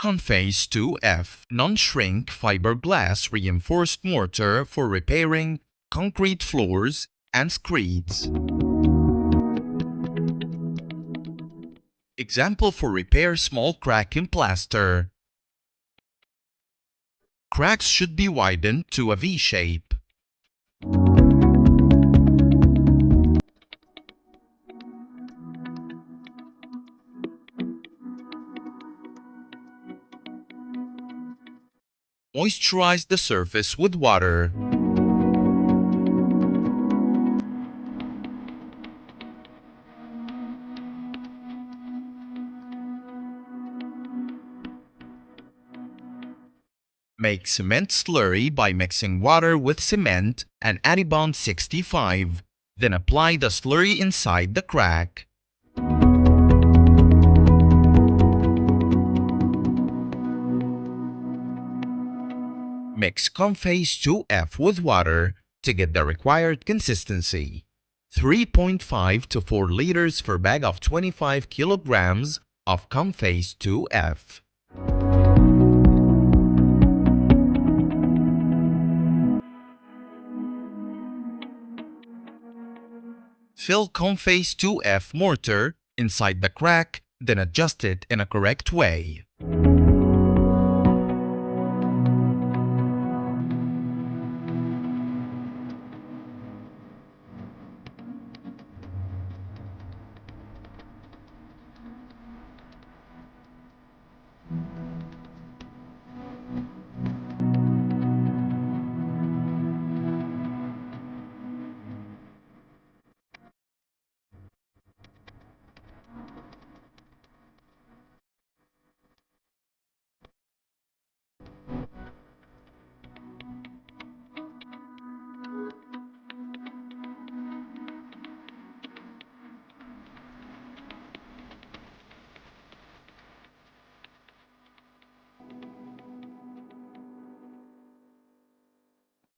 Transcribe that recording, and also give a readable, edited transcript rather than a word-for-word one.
Conface 2F non-shrink fiberglass reinforced mortar for repairing concrete floors and screeds. Example for repair small crack in plaster. Cracks should be widened to a V shape. Moisturize the surface with water. Make cement slurry by mixing water with cement and Adibond 65. Then apply the slurry inside the crack. Mix Conface 2F with water to get the required consistency. 3.5 to 4 liters per bag of 25 kilograms of Conface 2F. Fill Conface 2F mortar inside the crack, then adjust it in a correct way.